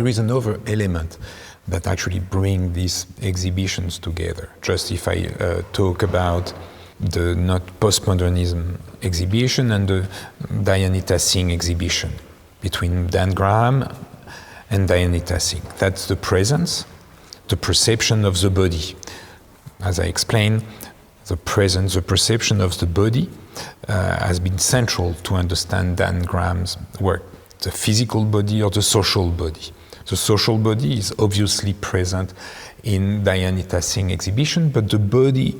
there is another element that actually bring these exhibitions together. Just if I talk about the not postmodernism exhibition and the Dianita Singh exhibition between Dan Graham and Dianita Singh. That's the presence, the perception of the body. As I explained, the presence, the perception of the body has been central to understand Dan Graham's work. The physical body or the social body. The social body is obviously present in Dianita Singh exhibition, but the bodies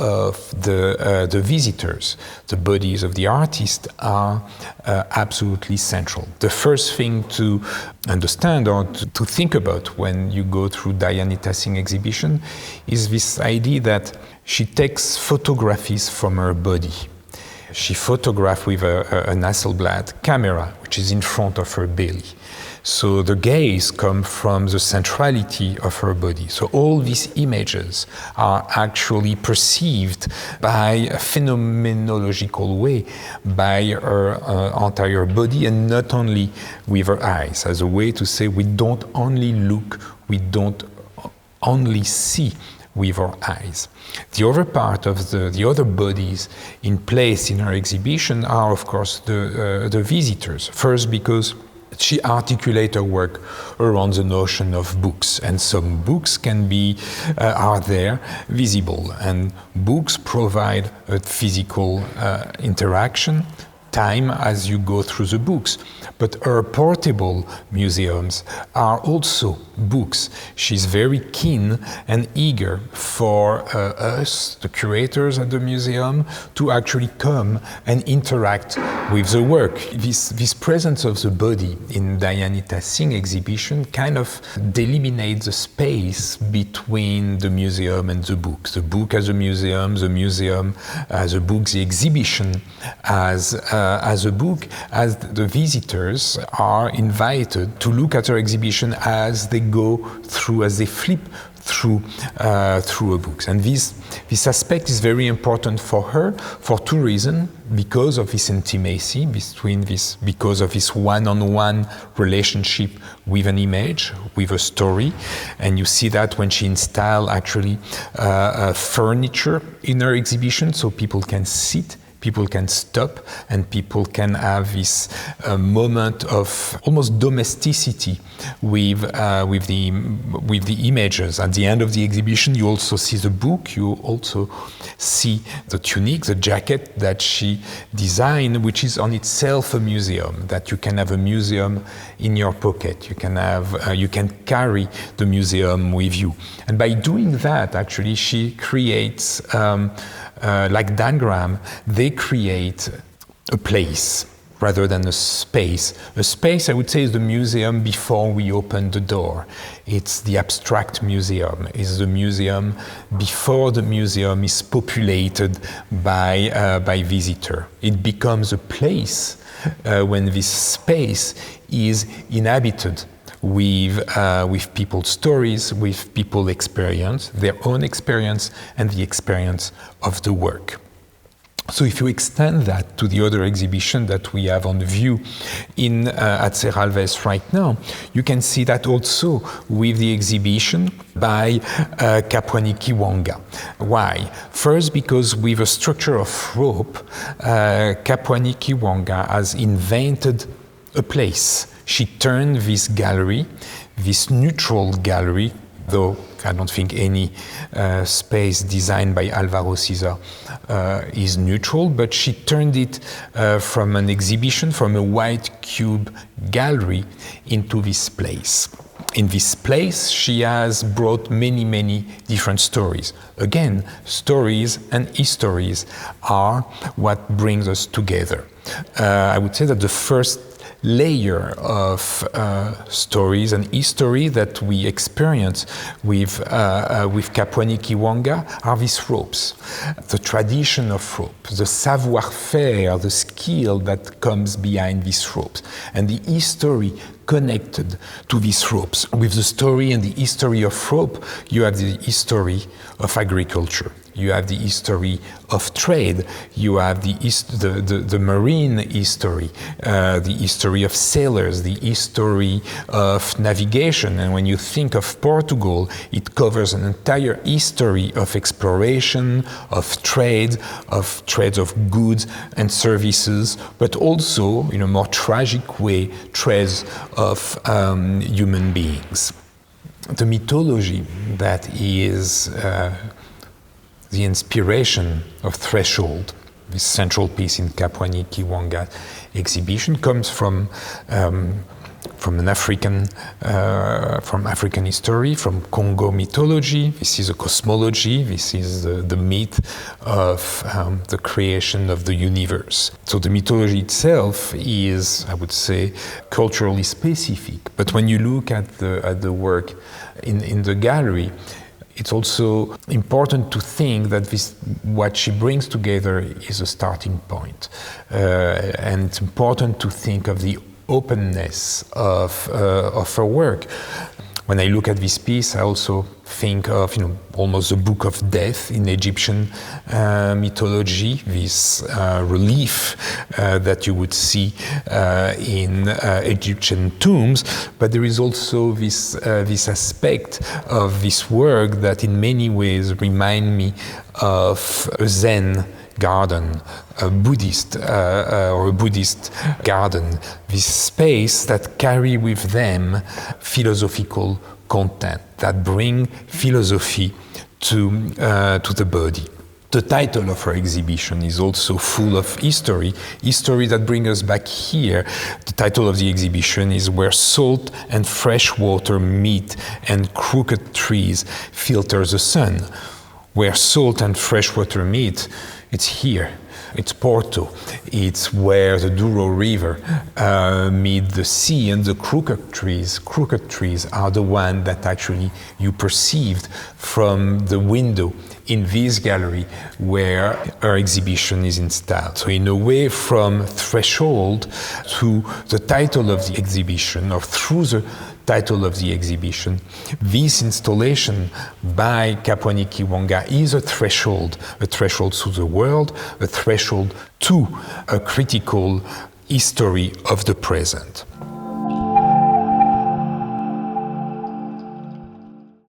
of the visitors, the bodies of the artists are absolutely central. The first thing to understand or to think about when you go through Dianita Singh exhibition is this idea that she takes photographies from her body. She photographed with an Hasselblad camera, which is in front of her belly. So the gaze comes from the centrality of her body. So all these images are actually perceived by a phenomenological way by her entire body and not only with her eyes, as a way to say we don't only look, we don't only see with our eyes. The other part of the other bodies in place in her exhibition are, of course, the visitors. First, because she articulates her work around the notion of books, and some books are there visible, and books provide a physical interaction, time as you go through the books. But her portable museums are also books. She's very keen and eager for us, the curators at the museum, to actually come and interact with the work. This presence of the body in Dianita Singh exhibition kind of delimitates the space between the museum and the book. The book as a museum, the museum as a book, the exhibition as a book, as the visitors are invited to look at her exhibition as they go through, as they flip through her books. And this aspect is very important for her for two reasons. Because of this intimacy because of this one-on-one relationship with an image, with a story. And you see that when she installed actually furniture in her exhibition, so people can sit, people can stop, and people can have this moment of almost domesticity with the images. At the end of the exhibition, you also see the book, you also see the tunic, the jacket that she designed, which is on itself a museum, that you can have a museum in your pocket. You can carry the museum with you. And by doing that, actually, she creates like Dan Graham, they create a place rather than a space. A space, I would say, is the museum before we open the door. It's the abstract museum. It's the museum before the museum is populated by visitor. It becomes a place when this space is inhabited with people's stories, with people's experience, their own experience, and the experience of the work. So if you extend that to the other exhibition that we have on view at Serralves right now, you can see that also with the exhibition by Kapwani Kiwanga. Why? First, because with a structure of rope, Kapwani Kiwanga has invented a place. She turned this gallery, this neutral gallery, though I don't think any space designed by Alvaro Siza is neutral, but she turned it from an exhibition, from a white cube gallery into this place. In this place, she has brought many, many different stories. Again, stories and histories are what brings us together. I would say that the first layer of stories and history that we experience with Kapwani Kiwanga are these ropes. The tradition of rope, the savoir-faire, the skill that comes behind these ropes, and the history connected to these ropes. With the story and the history of rope, you have the history of agriculture. you have the history of trade, you have the marine history, the history of sailors, the history of navigation. And when you think of Portugal, it covers an entire history of exploration, of trade of goods and services, but also, in a more tragic way, trades of human beings. The mythology that is the inspiration of Threshold, this central piece in Kapwani Kiwanga exhibition, comes from an African history, from Congo mythology. This is a cosmology. This is the myth of the creation of the universe. So the mythology itself is, I would say, culturally specific. But when you look at the work in the gallery, it's also important to think that what she brings together is a starting point. And it's important to think of the openness of her work. When I look at this piece, I also think of almost the book of death in Egyptian mythology, this relief that you would see in Egyptian tombs. But there is also this aspect of this work that in many ways remind me of a Zen garden, a Buddhist garden, this space that carry with them philosophical content, that bring philosophy to the body. The title of our exhibition is also full of history that brings us back here. The title of the exhibition is Where Salt and Fresh Water Meet and Crooked Trees Filter the Sun. Where salt and fresh water meet, it's here. It's Porto. It's where the Douro River meet the sea, and the crooked trees are the one that actually you perceived from the window in this gallery where our exhibition is installed. So in a way, from threshold to the title of the exhibition, or through the title of the exhibition, this installation by Kapwani Kiwanga is a threshold to the world, a threshold to a critical history of the present.